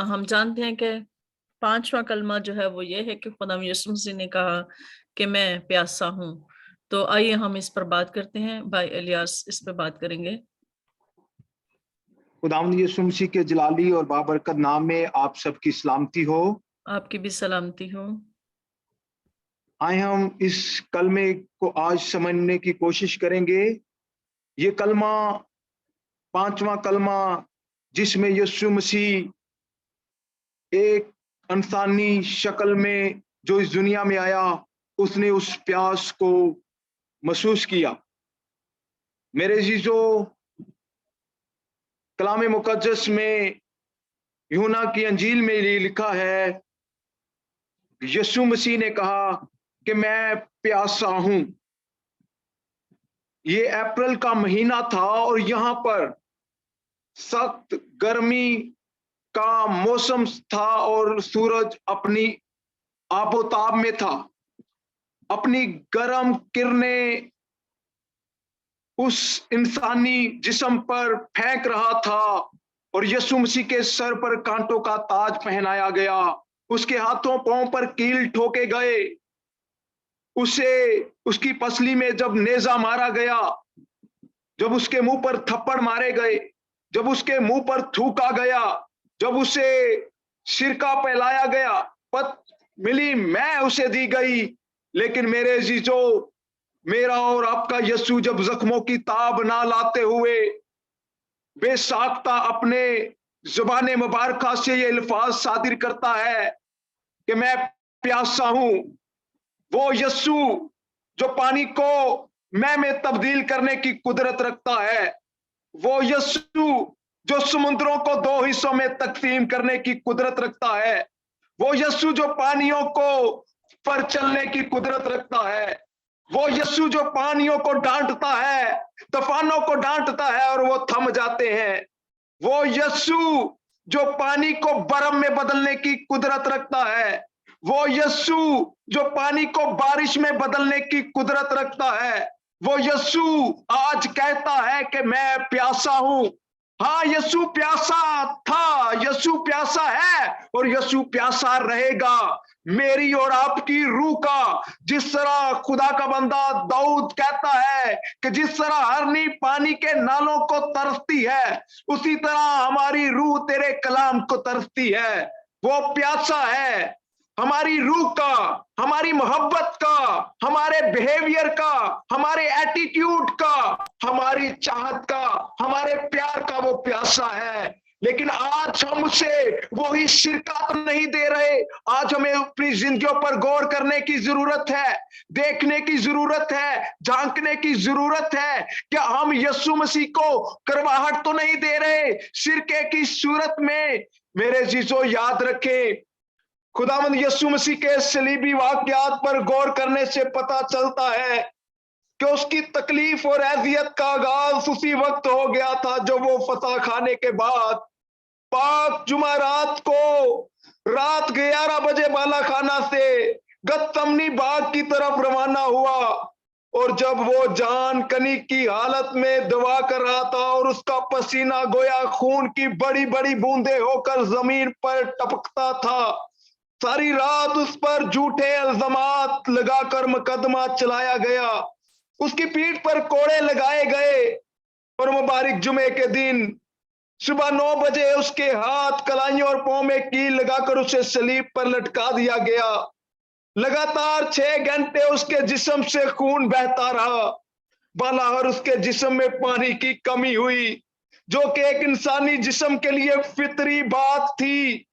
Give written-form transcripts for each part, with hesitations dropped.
हम जानते हैं कि पांचवा कलमा जो है वो ये है कि खुदा यीशु मसीह ने कहा कि मैं प्यासा हूँ। तो आइए हम इस पर बात करते हैं। भाई इलियास इस पे बात करेंगे। खुदावंद यीशु मसीह के जलाली और बाबरकत नाम में आप सबकी सलामती हो। आपकी भी सलामती हो। आए हम इस कलमे को आज समझने की कोशिश करेंगे। ये कलमा पांचवा कलमा जिसमें यीशु मसीह एक इंसानी शक्ल में जो इस दुनिया में आया, उसने उस प्यास को महसूस किया। मेरे जीजो, कलाम मुकद्दस में यूहन्ना की अंजील में ये लिखा है, यीशु मसीह ने कहा कि मैं प्यासा हूं। ये अप्रैल का महीना था और यहां पर सख्त गर्मी का मौसम था और सूरज अपनी आबोताब में था। अपनी गर्म किरणें उस इंसानी जिस्म पर फेंक रहा था और यीशु मसीह के सर पर कांटों का ताज पहनाया गया। उसके हाथों पांव पर कील ठोके गए। उसे उसकी पसली में जब नेजा मारा गया, जब उसके मुंह पर थप्पड़ मारे गए, जब उसके मुंह पर थूका गया, जब उसे सिरका पिलाया गया, पत मिली मैं उसे दी गई। लेकिन मेरे जीजो, मेरा और आपका यीशु जब जख्मों की ताब ना लाते हुए बेसाख्ता अपने जुबान मुबारका से ये अल्फाज सादिर करता है कि मैं प्यासा हूं, वो यीशु जो पानी को मैं में तब्दील करने की कुदरत रखता है, वो यीशु जो समुद्रों को दो हिस्सों में तकसीम करने की कुदरत रखता है, वो यीशु जो पानियों को पर चलने की कुदरत रखता है, वो यीशु जो पानियों को डांटता है, तूफानों को डांटता है और वो थम जाते हैं, वो यीशु जो पानी को बर्फ में बदलने की कुदरत रखता है, वो यीशु जो पानी को बारिश में बदलने की कुदरत रखता है, वो यीशु आज कहता है कि मैं प्यासा हूं। हाँ, यीशु प्यासा था, यीशु प्यासा है और यीशु प्यासा रहेगा। मेरी और आपकी रूह का, जिस तरह खुदा का बंदा दाऊद कहता है कि जिस तरह हरनी पानी के नालों को तरसती है, उसी तरह हमारी रूह तेरे कलाम को तरसती है। वो प्यासा है हमारी रूह का, हमारी मोहब्बत का, हमारे बिहेवियर का, हमारे एटीट्यूड का, हमारी चाहत का, हमारे प्यार का वो प्यासा है। लेकिन आज हम उसे वही सिरका तो नहीं दे रहे। आज हमें अपनी जिंदगियों पर गौर करने की जरूरत है, देखने की जरूरत है, झांकने की जरूरत है। क्या हम यीशु मसीह को करवाहट तो नहीं दे रहे सिरके की सूरत में? मेरे जीजो, याद रखें, खुदावंद यीशु मसीह के सलीबी वाकयात पर गौर करने से पता चलता है कि उसकी तकलीफ और अजियत का आगाज उसी वक्त हो गया था जब वो फतह खाने के बाद पाक जुमा रात को रात 11 बजे बाला खाना से गतसमनी बाग की तरफ रवाना हुआ। और जब वो जान कनी की हालत में दवा कर रहा था और उसका पसीना गोया खून की बड़ी बड़ी बूंदे होकर जमीन पर टपकता था, सारी रात उस पर झूठे इल्जामात लगाकर मुकदमा चलाया गया, उसकी पीठ पर कोड़े लगाए गए और मुबारक जुमे के दिन सुबह 9 बजे उसके हाथ, कलाइयों और पांव में कील लगाकर उसे सलीब पर लटका दिया गया। लगातार 6 घंटे उसके जिस्म से खून बहता रहा। बालाहर उसके जिस्म में पानी की कमी हुई, जो कि एक इंसानी जिस्म के लिए फितरी बात थी।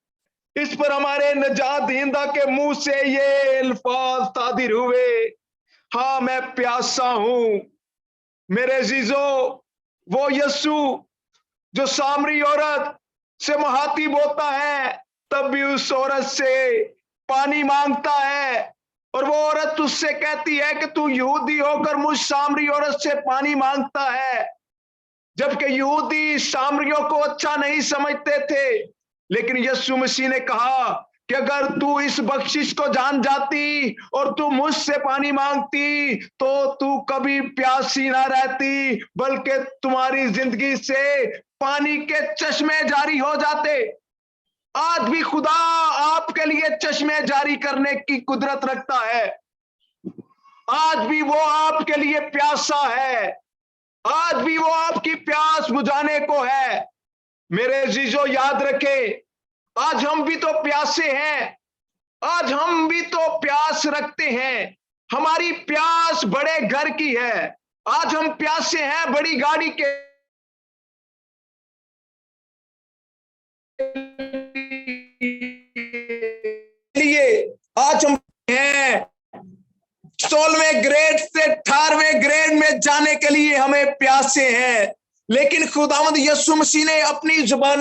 इस पर हमारे नजात दहिंदा के मुंह से ये अल्फाज तादिर हुए, हाँ मैं प्यासा हूं। मेरे जीजो, वो यीशु जो सामरी औरत से मुहातिब होता है, तब भी उस औरत से पानी मांगता है और वो औरत उससे कहती है कि तू यहूदी होकर मुझ सामरी औरत से पानी मांगता है। जबकि यहूदी सामरियों को अच्छा नहीं समझते थे, लेकिन यीशु मसीह ने कहा कि अगर तू इस बख्शिश को जान जाती और तू मुझसे पानी मांगती तो तू कभी प्यासी ना रहती, बल्कि तुम्हारी जिंदगी से पानी के चश्मे जारी हो जाते। आज भी खुदा आपके लिए चश्मे जारी करने की कुदरत रखता है। आज भी वो आपके लिए प्यासा है। आज भी वो आपकी प्यास बुझाने को है। मेरे जीजो याद रखे, आज हम भी तो प्यासे हैं। आज हम भी तो प्यास रखते हैं। हमारी प्यास बड़े घर की है। आज हम प्यासे हैं बड़ी गाड़ी के लिए। आज हम हैं 16वें ग्रेड से 18वें ग्रेड में जाने के लिए हमें प्यासे हैं। लेकिन खुदावंद यीशु मसीह ने अपनी जुबान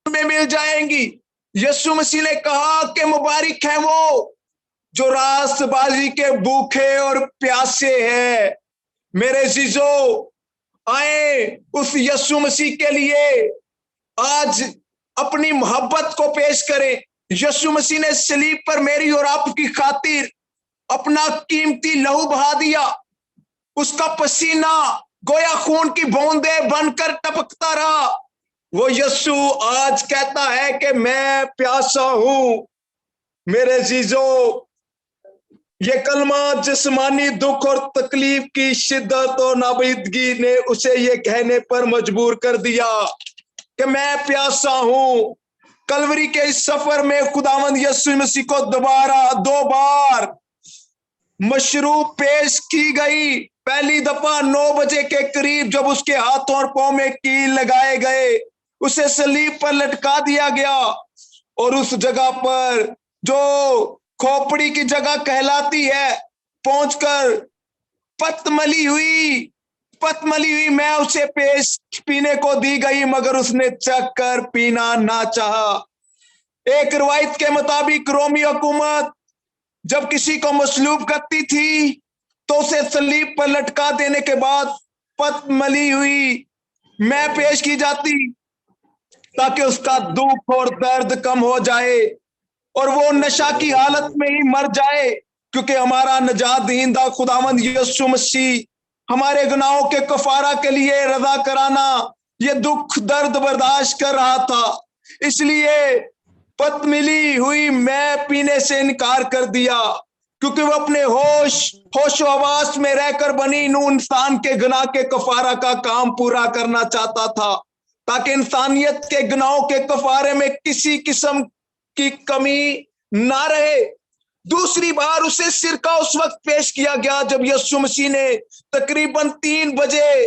में मिल जाएंगी। यीशु मसीह ने कहा कि मुबारक है वो जो रास्तबाजी के भूखे और प्यासे हैं। मेरे जीजो, आए उस यीशु मसीह के लिए आज अपनी मोहब्बत को पेश करें। यीशु मसीह ने सलीब पर मेरी और आपकी खातिर अपना कीमती लहू बहा दिया। उसका पसीना गोया खून की बूंदें बनकर टपकता रहा। वो यीशु आज कहता है कि मैं प्यासा हूं। मेरे जीजो, ये कलमा जिस्मानी दुख और तकलीफ की शिद्दत और नाबीदगी ने उसे ये कहने पर मजबूर कर दिया कि मैं प्यासा हूं। कलवरी के इस सफर में खुदावंद यीशु मसीह को दोबारा 2 बार मशरूब पेश की गई। पहली दफा 9 बजे के करीब जब उसके हाथों और पांव में कील लगाए गए, उसे सलीब पर लटका दिया गया और उस जगह पर जो खोपड़ी की जगह कहलाती है पहुंचकर पतमली हुई मैं उसे पेश पीने को दी गई, मगर उसने चख कर पीना ना चाहा। एक रिवायत के मुताबिक रोमी हुकूमत जब किसी को मसलूब करती थी तो उसे सलीब पर लटका देने के बाद पतमली हुई मैं पेश की जाती ताकि उसका दुख और दर्द कम हो जाए और वो नशा की हालत में ही मर जाए, क्योंकि हमारा नजात दहिंदा खुदावंद यीशु मसीह हमारे गुनाहों के कफारा के लिए रजा कराना ये दुख दर्द बर्दाश्त कर रहा था। इसलिए पतमिली हुई मैं पीने से इनकार कर दिया, क्योंकि वो अपने होश हवास में रहकर बनी नूह इंसान के गुनाह के कफारा का काम पूरा करना चाहता था, ताकि इंसानियत के गुनाहों के कफारे में किसी किस्म की कमी ना रहे। दूसरी बार उसे सिरका उस वक्त पेश किया गया जब यीशु मसीह ने तकरीबन 3 बजे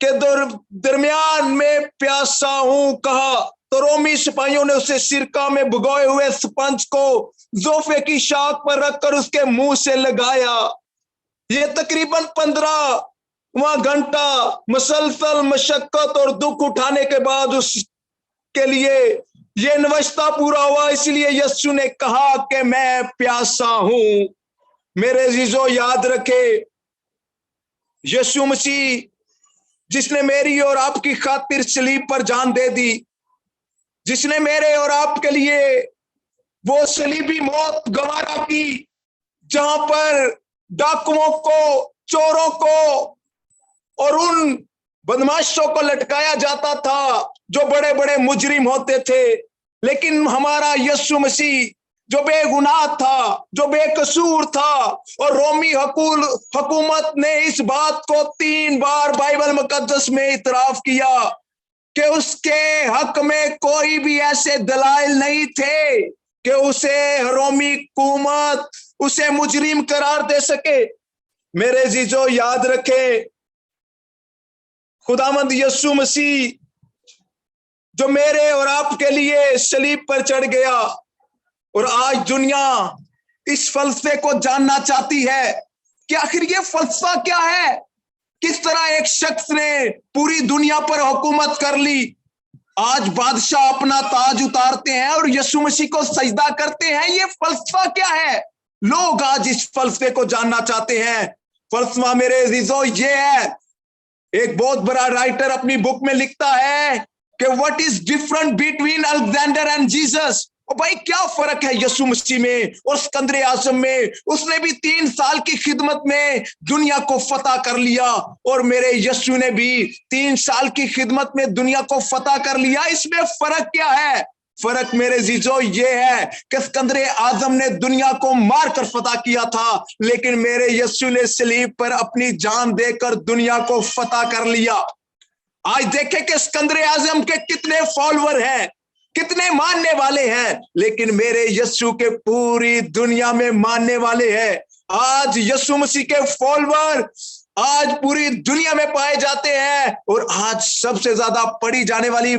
के दरमियान में प्यासा हूं कहा, तो रोमी सिपाहियों ने उसे सिरका में भिगोए हुए स्पंज को जोफे की शाख पर रखकर उसके मुंह से लगाया। ये तकरीबन 15वां घंटा मुसलसल मशक्कत और दुख उठाने के बाद उसके लिए ये नवस्ता पूरा हुआ। इसलिए यीशु ने कहा कि मैं प्यासा हूं। मेरे जीजो याद रखे, यीशु मसीह जिसने मेरी और आपकी खातिर सलीब पर जान दे दी, जिसने मेरे और आपके लिए वो सलीबी मौत गवारा की, जहां पर डाकुओं को, चोरों को और उन बदमाशों को लटकाया जाता था जो बड़े बड़े मुजरिम होते थे, लेकिन हमारा यीशु मसीह जो बेगुनाह था, जो बेकसूर था, और रोमी हुकूमत ने इस बात को 3 बार बाइबल मुकद्दस में इतराफ किया कि उसके हक में कोई भी ऐसे दलाइल नहीं थे कि उसे रोमी हुकूमत उसे मुजरिम करार दे सके। मेरे जीजो याद रखें, खुदावंद यीशु मसीह जो मेरे और आपके लिए सलीब पर चढ़ गया, और आज दुनिया इस फलसफे को जानना चाहती है कि आखिर ये फलसफा क्या है, किस तरह एक शख्स ने पूरी दुनिया पर हुकूमत कर ली। आज बादशाह अपना ताज उतारते हैं और यीशु मसीह को सजदा करते हैं। ये फलसफा क्या है? लोग आज इस फलसफे को जानना चाहते हैं। फलसफा मेरे अजीजों ये है, एक बहुत बड़ा राइटर अपनी बुक में लिखता है कि what is different between Alexander and Jesus. और भाई क्या फर्क है यीशु मसीह में और सिकंदर आजम में। उसने भी 3 साल की खिदमत में दुनिया को फतह कर लिया और मेरे यीशु ने भी 3 साल की खिदमत में दुनिया को फतह कर लिया। इसमें फर्क क्या है? फर्क मेरे जीजो ये है कि सिकंदर आजम ने दुनिया को मारकर फतह किया था, लेकिन मेरे यीशु ने सलीब पर अपनी जान देकर दुनिया को फतह कर लिया। आज देखें कि सिकंदर आजम के कितने फॉलोअर हैं, कितने मानने वाले हैं, लेकिन मेरे यीशु के पूरी दुनिया में मानने वाले हैं। आज यीशु मसीह के फॉलोअर आज पूरी दुनिया में पाए जाते हैं और आज सबसे ज्यादा पढ़ी जाने वाली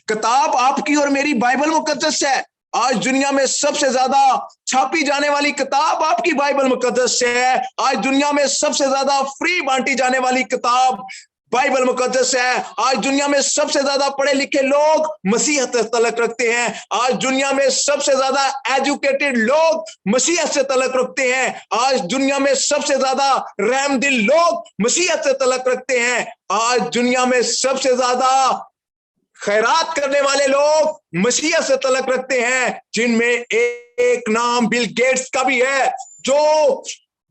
किताब आपकी और मेरी बाइबल मुकद्दस है। आज दुनिया में सबसे ज्यादा छापी जाने वाली किताब आपकी बाइबल मुकद्दस है। आज दुनिया में सबसे ज्यादा फ्री बांटी जाने वाली किताब बाइबल मुकद्दस है। आज दुनिया में सबसे ज्यादा पढ़े लिखे लोग मसीहत से तलक रखते हैं। आज दुनिया में सबसे ज्यादा एजुकेटेड लोग मसीहत से तलक रखते हैं। आज दुनिया में सबसे ज्यादा रहमदिल लोग मसीहत से तलक रखते हैं। आज दुनिया में सबसे ज्यादा खैरात करने वाले लोग मसीहत से तलक रखते हैं, जिनमें एक नाम बिल गेट्स का भी है, जो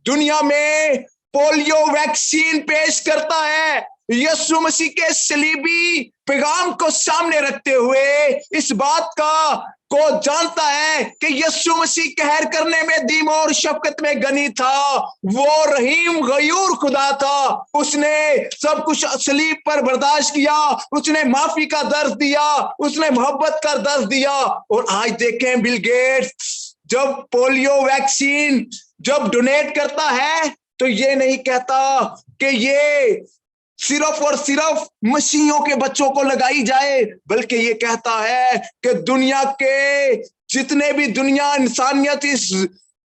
दुनिया में पोलियो वैक्सीन पेश करता है। यीशु मसीह के सलीबी पैगाम को सामने रखते हुए इस बात को जानता है कि यीशु मसीह कहर करने में दीन और शफकत में गनी था। वो रहीम गयूर खुदा था। उसने सब कुछ सलीब पर बर्दाश्त किया, उसने माफी का दर्द दिया, उसने मोहब्बत का दर्द दिया। और आज देखें बिल गेट्स जब पोलियो वैक्सीन जब डोनेट करता है तो ये नहीं कहता कि ये सिर्फ और सिर्फ मसीहियों के बच्चों को लगाई जाए, बल्कि ये कहता है कि दुनिया के जितने भी दुनिया इंसानियत इस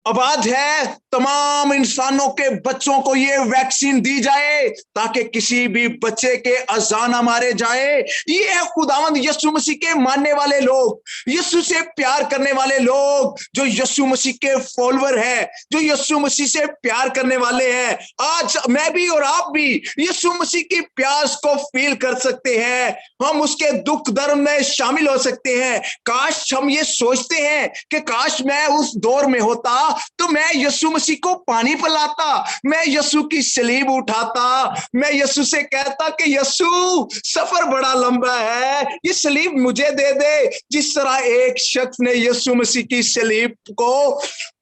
आबाद है, तमाम इंसानों के बच्चों को ये वैक्सीन दी जाए ताकि किसी भी बच्चे के अज़ा ना मारे जाए। ये है खुदावंद यीशु मसीह के मानने वाले लोग, यीशु से प्यार करने वाले लोग, जो यीशु मसीह के फॉलोअर है, जो यीशु मसीह से प्यार करने वाले हैं। आज मैं भी और आप भी यीशु मसीह की प्यास को फील कर सकते हैं। हम उसके दुख दर्द में शामिल हो सकते हैं। काश हम ये सोचते हैं कि काश मैं उस दौर में होता तो मैं यीशु मसीह को पानी पिलाता, मैं यीशु की सलीब उठाता, मैं यीशु से कहता कि यीशु सफर बड़ा लंबा है, ये सलीब मुझे दे दे। जिस तरह एक शख्स ने यीशु मसीह की सलीब को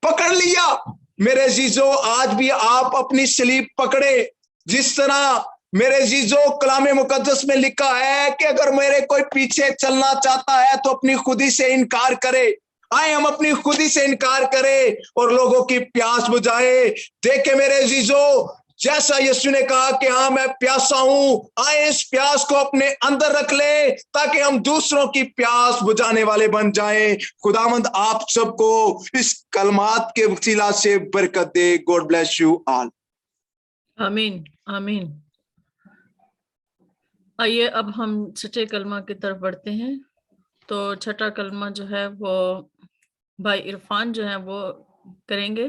पकड़ लिया। मेरे जीजो आज भी आप अपनी सलीब पकड़े। जिस तरह मेरे जीजो कलाम मुकद्दस में लिखा है कि अगर मेरे कोई पीछे चलना चाहता है तो अपनी खुदी से इनकार करे। आए हम अपनी खुदी से इनकार करें और लोगों की प्यास बुझाए। देखे मेरे जीजो, जैसा यीशु ने कहा कि हाँ मैं प्यासा हूं, आए इस प्यास को अपने अंदर रख ले ताकि हम दूसरों की प्यास बुझाने वाले बन जाएं। खुदावंद आप सबको इस कलमात के वसीला से बरकत दे। God bless you all. आमीन आमीन। आइए अब हम छठे कलमा की तरफ बढ़ते हैं। तो छठा कलमा जो है वो भाई इरफान जो है वो करेंगे।